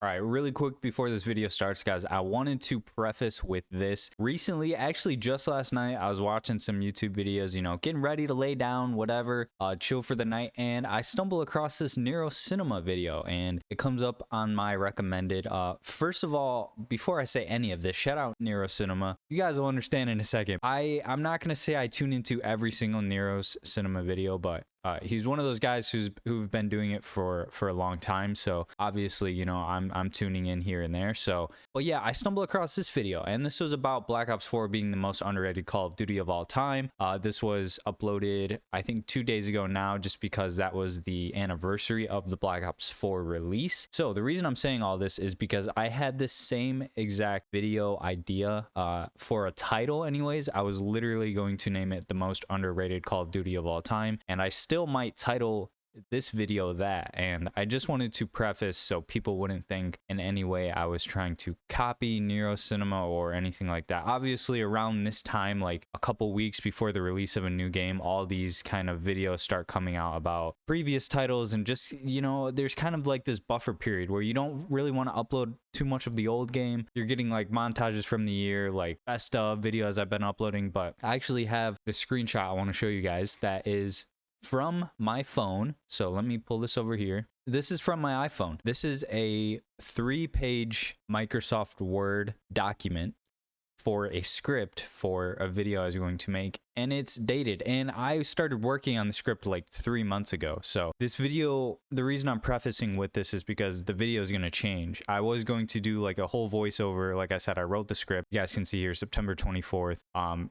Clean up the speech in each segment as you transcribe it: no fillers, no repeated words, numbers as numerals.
All right, really quick before this video starts, guys, I wanted to preface with this. Recently, actually just last night, I was watching some YouTube videos, you know, getting ready to lay down, whatever, chill for the night, and I stumble across this Nero Cinema video, and it comes up on my recommended. First of all, before I say any of this, shout out Nero Cinema. You guys will understand in a second. I'm not going to say I tune into every single Nero's Cinema video, but he's one of those guys who've been doing it for a long time. So obviously, you know, I'm tuning in here and there. So, but yeah, I stumbled across this video, and this was about Black Ops 4 being the most underrated Call of Duty of all time. This was uploaded, I think, 2 days ago now, just because that was the anniversary of the Black Ops 4 release. So the reason I'm saying all this is because I had this same exact video idea for a title. Anyways, I was literally going to name it the most underrated Call of Duty of all time, and I still might title this video that. And I just wanted to preface so people wouldn't think in any way I was trying to copy Nero Cinema or anything like that. Obviously, around this time, like a couple weeks before the release of a new game, all these kind of videos start coming out about previous titles, and just, you know, there's kind of like this buffer period where you don't really want to upload too much of the old game. You're getting like montages from the year, like best of videos I've been uploading. But I actually have the screenshot I want to show you guys that is from my phone. So let me pull this over here. This is from my iPhone. This is a 3-page Microsoft Word document for a script for a video I was going to make, and it's dated, and I started working on the script like 3 months ago. So this video, the reason I'm prefacing with this is because the video is going to change. I was going to do like a whole voiceover. Like I said, I wrote the script. You guys can see here, September 24th.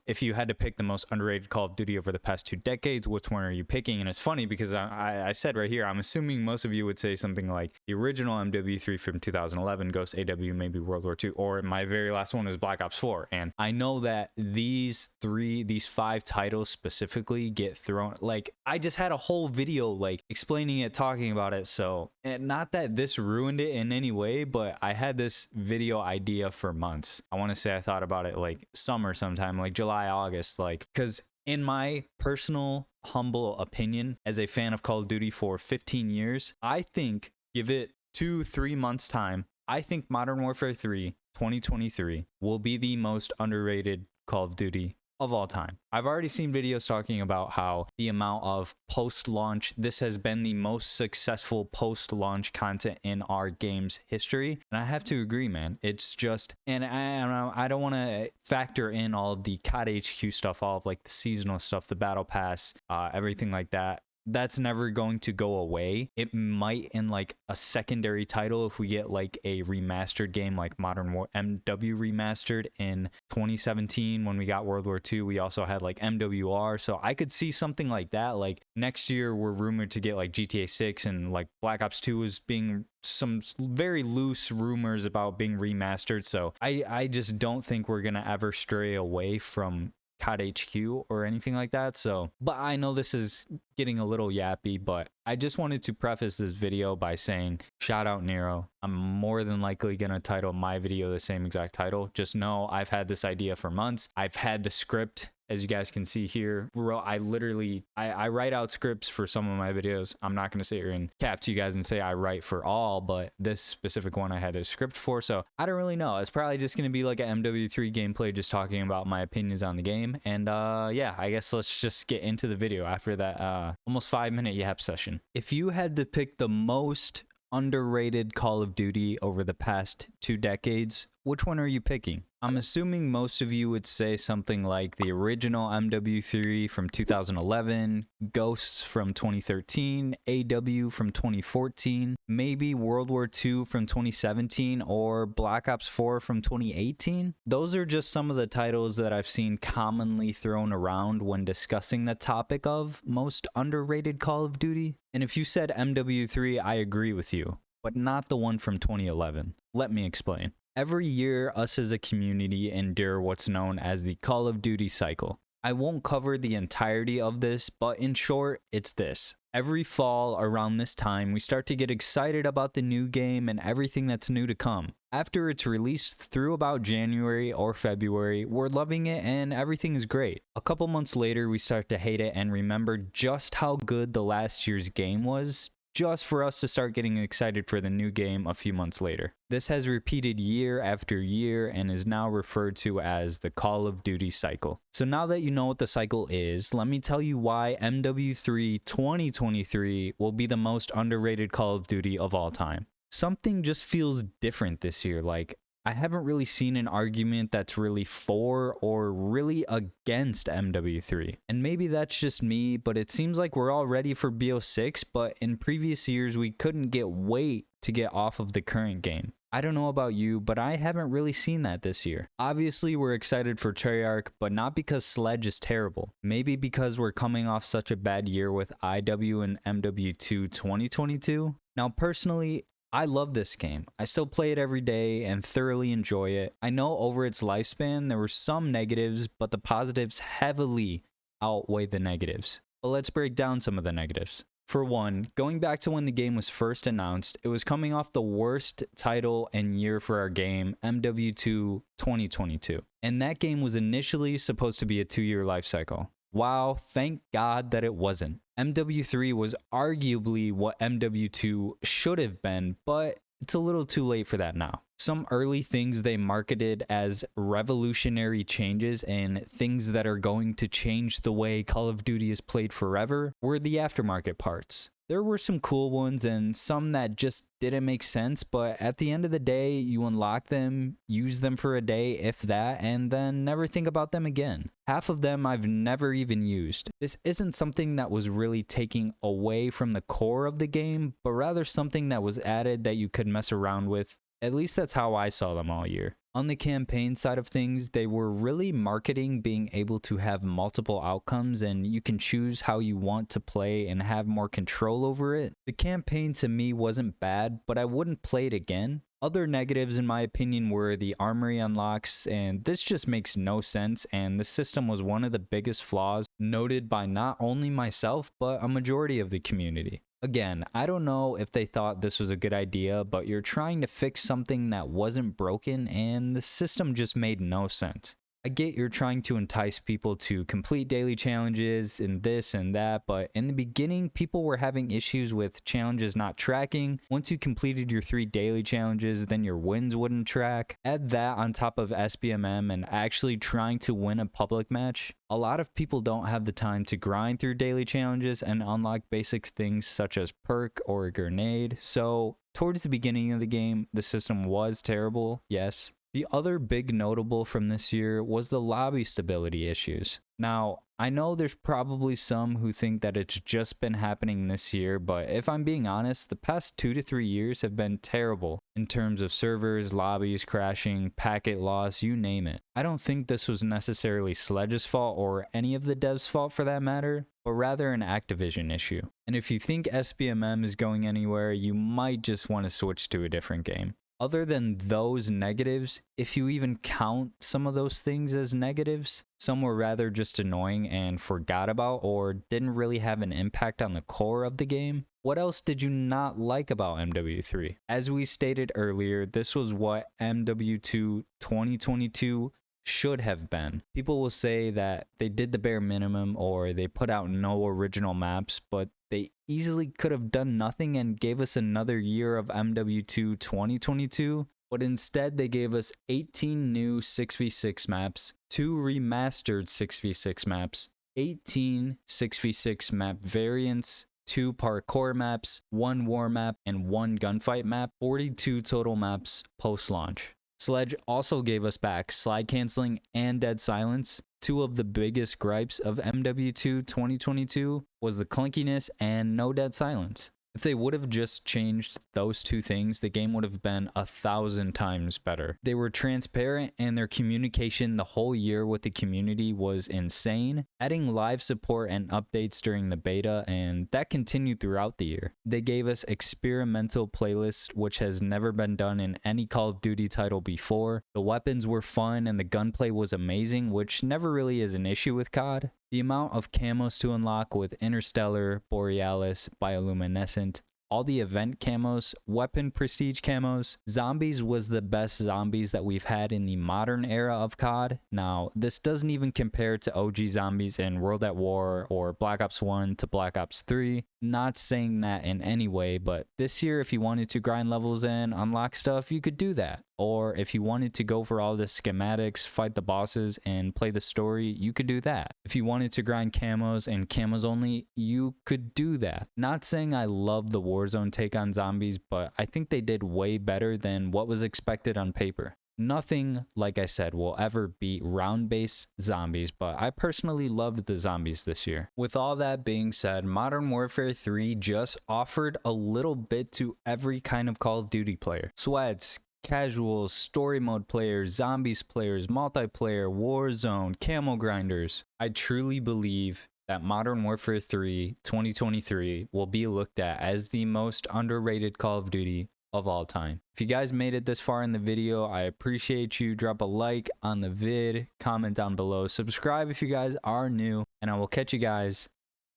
If you had to pick the most underrated Call of Duty over the past 2 decades, which one are you picking? And it's funny because I said right here, I'm assuming most of you would say something like the original MW3 from 2011, Ghost AW, maybe World War II, or my very last one was Black Ops 4. And I know that these 5 titles specifically get thrown. Like, I just had a whole video like explaining it, talking about it. So, and not that this ruined it in any way, but I had this video idea for months. I want to say I thought about it like summer sometime, like July, August, like, because in my personal humble opinion, as a fan of Call of Duty for 15 years, I think, give it 2-3 months time, I think Modern Warfare 3 2023 will be the most underrated Call of Duty of all time. I've already seen videos talking about how the amount of post-launch, this has been the most successful post-launch content in our game's history. And I have to agree, man. It's just, and I don't want to factor in all of the COD HQ stuff, all of like the seasonal stuff, the battle pass, everything like that. That's never going to go away. It might in like a secondary title if we get like a remastered game like Modern War MW Remastered in 2017 when we got World War II. We also had like MWR. So I could see something like that. Like next year we're rumored to get like GTA 6, and like Black Ops 2 is being some very loose rumors about being remastered. So I just don't think we're gonna ever stray away from COD HQ or anything like that. So, but I know this is getting a little yappy, but I just wanted to preface this video by saying shout out Nero. I'm more than likely gonna title my video the same exact title. Just know I've had this idea for months. I've had the script, as you guys can see here. I literally write out scripts for some of my videos. I'm not going to sit here and cap to you guys and say I write for all, but this specific one I had a script for. So I don't really know. It's probably just going to be like an MW3 gameplay, just talking about my opinions on the game. And yeah, I guess let's just get into the video after that almost 5-minute yap session. If you had to pick the most underrated Call of Duty over the past 2 decades, which one are you picking? I'm assuming most of you would say something like the original MW3 from 2011, Ghosts from 2013, AW from 2014, maybe World War II from 2017, or Black Ops 4 from 2018. Those are just some of the titles that I've seen commonly thrown around when discussing the topic of most underrated Call of Duty. And if you said MW3, I agree with you, but not the one from 2011. Let me explain. Every year, us as a community endure what's known as the Call of Duty cycle. I won't cover the entirety of this, but in short, it's this. Every fall around this time, we start to get excited about the new game and everything that's new to come. After it's released through about January or February, we're loving it and everything is great. A couple months later, we start to hate it and remember just how good the last year's game was just for us to start getting excited for the new game a few months later. This has repeated year after year and is now referred to as the Call of Duty cycle. So now that you know what the cycle is, let me tell you why MW3 2023 will be the most underrated Call of Duty of all time. Something just feels different this year. Like, I haven't really seen an argument that's really for or really against MW3. And maybe that's just me, but it seems like we're all ready for BO6, but in previous years we couldn't wait to get off of the current game. I don't know about you, but I haven't really seen that this year. Obviously, we're excited for Treyarch, but not because Sledge is terrible. Maybe because we're coming off such a bad year with IW and MW2 2022. Now, personally, I love this game. I still play it every day and thoroughly enjoy it. I know over its lifespan there were some negatives, but the positives heavily outweigh the negatives. But let's break down some of the negatives. For one, going back to when the game was first announced, it was coming off the worst title and year for our game, MW2 2022. And that game was initially supposed to be a 2-year life cycle. Wow, thank God that it wasn't. MW3 was arguably what MW2 should have been, but it's a little too late for that now. Some early things they marketed as revolutionary changes and things that are going to change the way Call of Duty is played forever were the aftermarket parts. There were some cool ones and some that just didn't make sense, but at the end of the day, you unlock them, use them for a day, if that, and then never think about them again. Half of them I've never even used. This isn't something that was really taking away from the core of the game, but rather something that was added that you could mess around with. At least that's how I saw them all year. On the campaign side of things, they were really marketing being able to have multiple outcomes and you can choose how you want to play and have more control over it. The campaign to me wasn't bad, but I wouldn't play it again. Other negatives in my opinion were the armory unlocks, and this just makes no sense, and the system was one of the biggest flaws noted by not only myself, but a majority of the community. Again, I don't know if they thought this was a good idea, but you're trying to fix something that wasn't broken and the system just made no sense. I get you're trying to entice people to complete daily challenges and this and that, but in the beginning, people were having issues with challenges not tracking. Once you completed your 3 daily challenges, then your wins wouldn't track. Add that on top of SBMM and actually trying to win a public match. A lot of people don't have the time to grind through daily challenges and unlock basic things such as perk or a grenade, so towards the beginning of the game, the system was terrible, yes. The other big notable from this year was the lobby stability issues. Now, I know there's probably some who think that it's just been happening this year, but if I'm being honest, the past 2 to 3 years have been terrible in terms of servers, lobbies crashing, packet loss, you name it. I don't think this was necessarily Sledge's fault or any of the devs' fault for that matter, but rather an Activision issue. And if you think SBMM is going anywhere, you might just want to switch to a different game. Other than those negatives, if you even count some of those things as negatives, some were rather just annoying and forgot about or didn't really have an impact on the core of the game. What else did you not like about MW3? As we stated earlier, this was what MW2 2022 should have been. People will say that they did the bare minimum or they put out no original maps, but they easily could have done nothing and gave us another year of MW2 2022, but instead they gave us 18 new 6v6 maps, 2 remastered 6v6 maps, 18 6v6 map variants, 2 parkour maps, 1 war map, and 1 gunfight map, 42 total maps post-launch. Sledge also gave us back slide canceling and dead silence. 2 of the biggest gripes of MW2 2022 was the clunkiness and no dead silence. If they would have just changed those 2 things, the game would have been 1,000 times better. They were transparent and their communication the whole year with the community was insane, adding live support and updates during the beta, and that continued throughout the year. They gave us experimental playlists, which has never been done in any Call of Duty title before. The weapons were fun and the gunplay was amazing, which never really is an issue with COD. The amount of camos to unlock with Interstellar, Borealis, Bioluminescent, all the event camos, weapon prestige camos. Zombies was the best zombies that we've had in the modern era of COD. Now, this doesn't even compare to OG zombies in World at War or Black Ops 1 to Black Ops 3. Not saying that in any way, but this year, if you wanted to grind levels in, unlock stuff, you could do that. Or if you wanted to go for all the schematics, fight the bosses, and play the story, you could do that. If you wanted to grind camos and camos only, you could do that. Not saying I love the Warzone take on zombies, but I think they did way better than what was expected on paper. Nothing, like I said, will ever beat round-based zombies, but I personally loved the zombies this year. With all that being said, Modern Warfare 3 just offered a little bit to every kind of Call of Duty player. Sweats, casuals, story mode players, zombies players, multiplayer, Warzone, camo grinders. I truly believe that Modern Warfare 3 2023 will be looked at as the most underrated Call of Duty of all time. If you guys made it this far in the video, I appreciate you. Drop a like on the vid, comment down below, subscribe if you guys are new, and I will catch you guys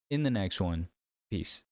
in the next one. Peace.